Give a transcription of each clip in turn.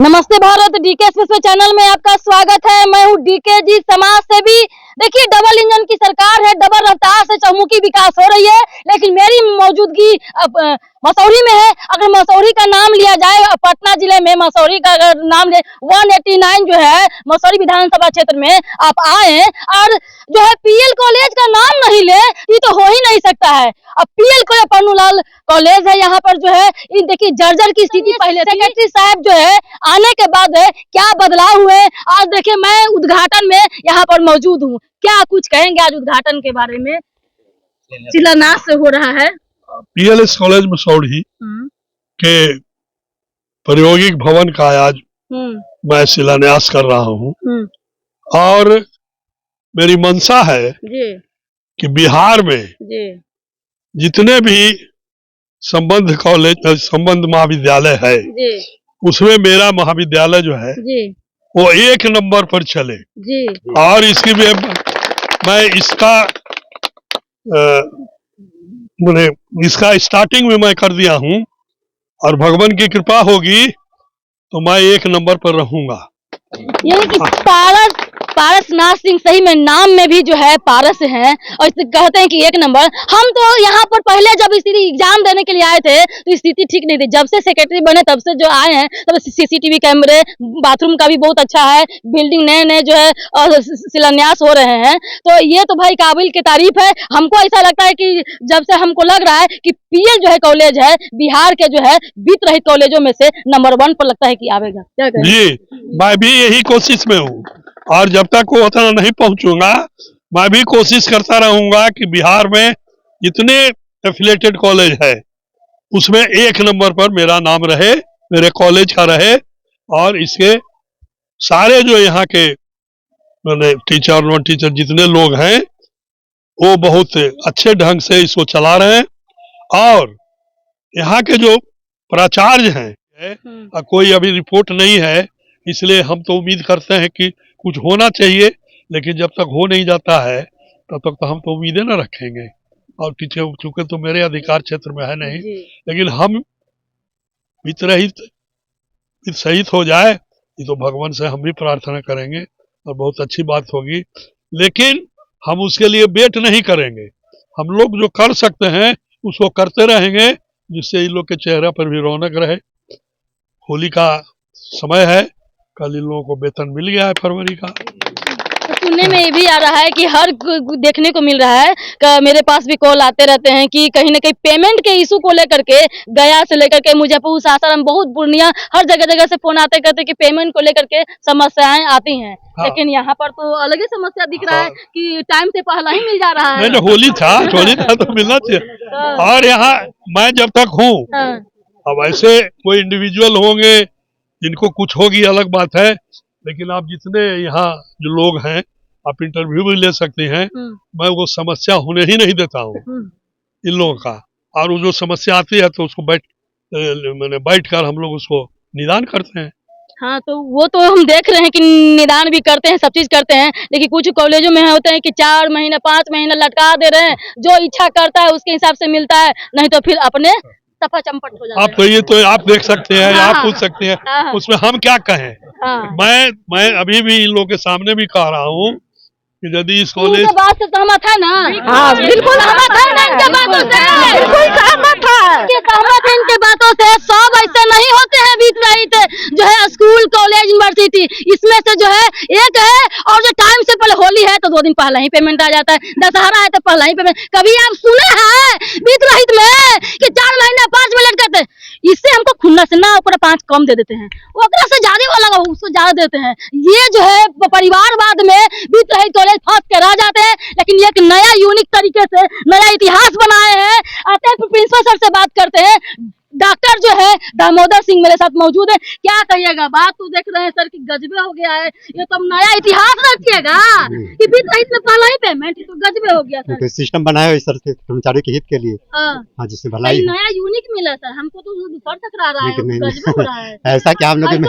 नमस्ते Bharat, DK special channel में आपका स्वागत है। मैं हूँ डीके जी, समाज सेवी। देखिए, डबल इंजन की सरकार है, डबल रफ्तार से चहुमुखी विकास हो रही है, लेकिन मेरी मौजूदगी मसौढ़ी में है। अगर मसौढ़ी का नाम लिया जाए, पटना जिले में मसौढ़ी का अगर नाम ले 189 जो है मसौढ़ी विधानसभा क्षेत्र में आप आए और जो है पीएल कॉलेज का नाम नहीं ले, ये तो हो ही नहीं सकता है। अब पीएल कॉलेज पन्नूलाल कॉलेज है, यहाँ पर जो है देखिए जर्जर की स्थिति पहले सेक्रेटरी साहब जो है आने के बाद क्या बदलाव हुए। आज देखिए मैं उद्घाटन में यहाँ पर मौजूद हूँ। क्या कुछ कहेंगे आज उद्घाटन के बारे में? शिलान्यास हो रहा है पीएलएस कॉलेज मसौढ़ी के प्रायोगिक भवन का आज मैं शिलान्यास कर रहा हूँ और मेरी मंशा है कि बिहार में जितने भी संबंध कॉलेज संबंध महाविद्यालय है उसमें मेरा महाविद्यालय जो है वो 1 नंबर पर चले और इसकी भी मैं इसका स्टार्टिंग में मैं कर दिया हूँ और भगवान की कृपा होगी तो मैं 1 नंबर पर रहूंगा। यानी कि पारसनाथ सिंह सही में नाम में भी जो है पारस हैं और कहते हैं कि 1 नंबर। हम तो यहाँ पर पहले जब स्थिति एग्जाम देने के लिए आए थे तो स्थिति ठीक नहीं थी। जब से सेक्रेटरी बने तब से जो आए हैं तब सीसीटीवी कैमरे, बाथरूम का भी बहुत अच्छा है, बिल्डिंग नए जो है और शिलान्यास हो रहे हैं, तो ये तो भाई काबिल की तारीफ है। हमको ऐसा लगता है कि जब से हमको लग रहा है कि पीएल जो है कॉलेज है बिहार के जो है वित्त रहित कॉलेजों में से नंबर 1 पर लगता है कि आवेगा। जी, मैं भी यही कोशिश में हूँ और जब तक वो उतना नहीं पहुंचूंगा मैं भी कोशिश करता रहूंगा कि बिहार में जितने एफिलिएटेड कॉलेज है उसमें 1 नंबर पर मेरा नाम रहे, मेरे कॉलेज का रहे और इसके सारे जो यहाँ के टीचर नॉन टीचर जितने लोग हैं वो बहुत अच्छे ढंग से इसको चला रहे हैं और यहाँ के जो प्राचार्य हैं कोई अभी रिपोर्ट नहीं है, इसलिए हम तो उम्मीद करते हैं कि कुछ होना चाहिए, लेकिन जब तक हो नहीं जाता है तब तक तो हम तो उम्मीदें न रखेंगे और चूंकि तो मेरे अधिकार क्षेत्र में है नहीं, लेकिन हम वित्त रहित सहित हो जाए ये तो भगवान से हम भी प्रार्थना करेंगे और बहुत अच्छी बात होगी। लेकिन हम उसके लिए वेट नहीं करेंगे, हम लोग जो कर सकते हैं उसको करते रहेंगे जिससे इन लोग के चेहरे पर भी रौनक रहे। होली का समय है, कल इन लोगों को वेतन मिल गया है फरवरी का। तो सुनने में ये भी आ रहा है कि हर देखने को मिल रहा है कि मेरे पास भी कॉल आते रहते हैं कि कहीं ना कहीं पेमेंट के इशू को लेकर के गया से लेकर के मुजफ्फरपुर, सासाराम, बहुत पूर्णिया हर जगह से फोन आते कहते कि पेमेंट को लेकर के समस्याएं आती हैं। हाँ। लेकिन यहाँ पर तो अलग ही समस्या दिख रहा है कि टाइम से पहले ही मिल जा रहा है। नहीं, होली था तो मिलना चाहिए। और यहाँ मैं जब तक हूँ अब ऐसे कोई इंडिविजुअल होंगे जिनको कुछ होगी अलग बात है, लेकिन आप जितने यहाँ जो लोग हैं आप इंटरव्यू भी ले सकते हैं। मैं वो समस्या होने ही नहीं देता हूँ इन लोगों का, और वो जो समस्या आती है तो उसको बैठ कर हम लोग उसको निदान करते हैं। हाँ, तो वो तो हम देख रहे हैं कि निदान भी करते हैं, सब चीज करते हैं, लेकिन कुछ कॉलेजों में होते हैं कि 4 महीने 5 महीने लटका दे रहे हैं, जो इच्छा करता है उसके हिसाब से मिलता है, नहीं तो फिर अपने सफा चंपट हो जाता है। आप कहिए तो आप देख सकते हैं। हाँ, आप पूछ सकते हैं। हाँ, उसमें हम क्या कहें। हाँ, मैं अभी भी इन लोगों के सामने भी कह रहा हूँ कि यदि इस कॉलेज बात से सहमत है ना? हाँ, बिल्कुल सहमत है ना इनके बातों से, बिल्कुल सहमत है इनके बातों से। सब ऐसे नहीं होते हैं वित्त रहित जो है स्कूल, कॉलेज, यूनिवर्सिटी, इसमें से जो है एक है और जो टाइम से पहले होली है तो 2 दिन पहले ही पेमेंट आ जाता है, दशहरा है तो पहले ही पेमेंट। कभी आप सुने हैं वित्त रहित में कि 4 महीने 5 मिनट करते हैं? इससे हमको खुन्ना से ना ऊपर 5 कम दे देते हैं, ओकरा से ज्यादा वाला उसको ज्यादा देते हैं। ये जो है परिवारवाद में वित्त रहित कॉलेज फंस के रह जाते हैं, लेकिन एक नया यूनिक तरीके से नया इतिहास बनाए हैं। आते हैं प्रिंसिपल सर से बात करते हैं। डॉक्टर जो है दामोदर सिंह मेरे साथ मौजूद है। क्या कहिएगा? बात तो देख रहे हैं सर कि गजबे हो गया है, ये तो नया इतिहास रखिएगा कि वित्त रहित में पहला ही पेमेंट, तो गजबे हो गया सर। सिस्टम बनाया सर कर्मचारियों के हित के लिए। हाँ, जिससे भलाई नया यूनिक मिला सर हमको, तो सर टकरा रहा है, गजबे हो रहा है। ऐसा क्या हम लोग मैडम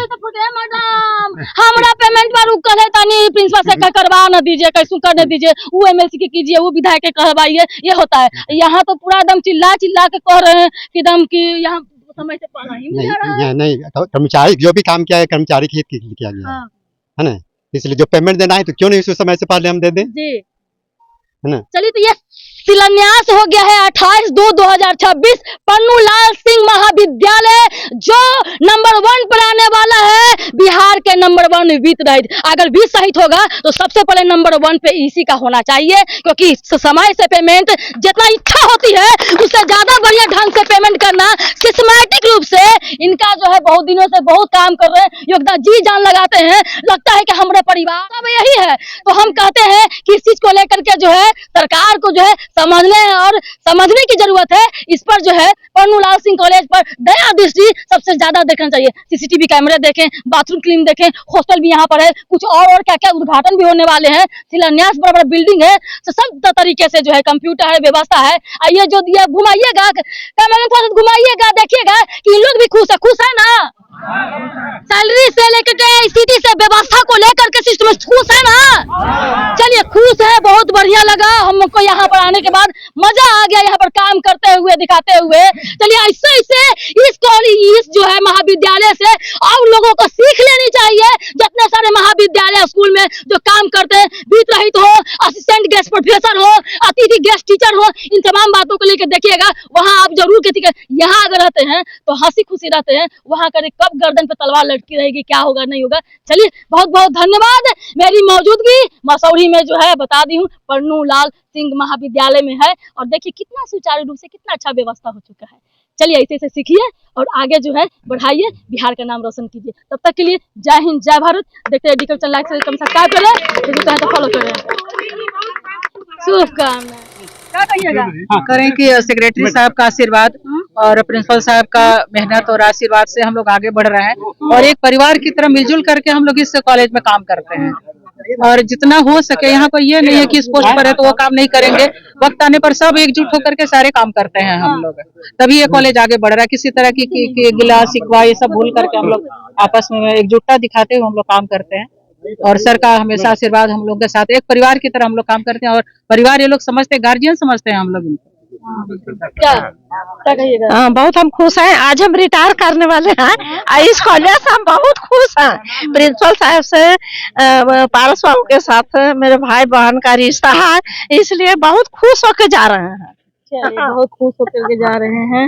हमारा पेमेंट पर रुकल है, तानी प्रिंसिपल से करवा न दीजिए, कैसे करने दीजिए, वो एमएलसी के कीजिए, वो विधायक के करवाइए, ये होता है। यहाँ तो पूरा एकदम चिल्ला के कह रहे हैं कि एकदम की यहाँ तो समय से पाला ही नहीं नहीं जा रहा है। यहाँ नहीं, तो कर्मचारी जो भी काम किया है कर्मचारी के हित के लिए किया गया हाँ है ना। इसलिए जो पेमेंट देना है तो क्यों नहीं उसको समय से पहले हम दे दें, जी। है ना। चलिए, तो ये शिलान्यास हो गया है 28/2/2026 पन्नूलाल सिंह महाविद्यालय जो नंबर 1 पर आने वाला है, बिहार के नंबर 1 वित्त रहित। अगर वित्त सहित होगा तो सबसे पहले नंबर 1 पे इसी का होना चाहिए, क्योंकि समय से पेमेंट जितना इच्छा होती है उससे ज्यादा बढ़िया ढंग से पेमेंट करना, सिस्टमैटिक रूप से इनका जो है बहुत दिनों से बहुत काम कर रहे हैं, योगदान जी जान लगाते हैं। लगता है कि हमारे परिवार सब यही है। तो हम कहते हैं कि इस चीज को लेकर के जो है सरकार को जो है समझने और समझने की जरूरत है। इस पर जो है पन्नूलाल सिंह कॉलेज पर दया दृष्टि सबसे ज्यादा देखना चाहिए। सीसीटीवी कैमरे देखें, बाथरूम क्लीन देखें, हॉस्टल भी यहाँ पर है, कुछ और क्या क्या उद्घाटन भी होने वाले हैं, शिलान्यास बड़ा बड़ा बिल्डिंग है, तो सब तरीके से जो है कंप्यूटर है, व्यवस्था है। आइए जो दिया घुमाइएगा, कैमरा थोड़ा सा घुमाइएगा, देखिएगा कि इन लोग भी खुश है ना। सैलरी से लेकर के स्थिति से व्यवस्था को लेकर के सिस्टम में खुश है ना। चलिए, खुश है, बहुत बढ़िया लगा हमको यहाँ पर आने के बाद, मजा आ गया यहाँ पर काम करते हुए दिखाते हुए। चलिए, ऐसे ऐसे इस जो है महाविद्यालय से और लोगों को सीख लेनी चाहिए। जितने सारे महाविद्यालय स्कूल में जो काम करते हैं, वित्त रहित हो, असिस्टेंट गेस्ट प्रोफेसर हो, अतिथि गेस्ट टीचर हो, इन तमाम बातों को लेकर देखिएगा। वहाँ आप जरूर किसी यहाँ अगर रहते हैं तो हंसी खुशी रहते हैं, वहाँ कर कब गर्दन पे तलवार लटकी रहेगी, क्या होगा नहीं होगा। चलिए, बहुत बहुत धन्यवाद। मेरी मौजूदगी मसौढ़ी में जो है बता दी हूँ, पन्नूलाल सिंह महाविद्यालय में है। और देखिए कितना सुचारू रूप से कितना अच्छा व्यवस्था हो चुका है। चलिए, ऐसे ऐसे सीखिए और आगे जो है बढ़ाइए, बिहार का नाम रोशन कीजिए। तब तक के लिए जय हिंद, जय भारत। देखते हैं डिजिटल लाइक से सब्सक्राइब करें, तो फॉलो करें। शुभकामनाएं। क्या कहिएगा? करें कि सेक्रेटरी साहब का आशीर्वाद और प्रिंसिपल साहब का मेहनत और आशीर्वाद से हम लोग आगे बढ़ रहे हैं और एक परिवार की तरह मिलजुल करके हम लोग इस कॉलेज में काम करते हैं। और जितना हो सके, यहाँ कोई ये नहीं है कि इस पोस्ट पर है तो वो काम नहीं करेंगे। वक्त आने पर सब एकजुट होकर के सारे काम करते हैं हम लोग, तभी ये कॉलेज आगे बढ़ रहा है। किसी तरह की गिला शिकवा ये सब भूल करके हम लोग आपस में एकजुटता दिखाते हुए हम लोग काम करते हैं। और सर का हमेशा आशीर्वाद हम लोग के साथ, एक परिवार की तरह हम लोग काम करते हैं। और परिवार ये लोग समझते हैं, गार्जियन समझते हैं हम लोग इनको। क्या कहिएगा? हाँ, बहुत हम खुश हैं। आज हम रिटायर करने वाले हैं। इस कॉलेज से हम बहुत खुश हैं। प्रिंसिपल साहब से, पारस बाबू के साथ मेरे भाई बहन का रिश्ता है, इसलिए बहुत खुश होकर जा रहे हैं। बहुत खुश होकर के जा रहे हैं।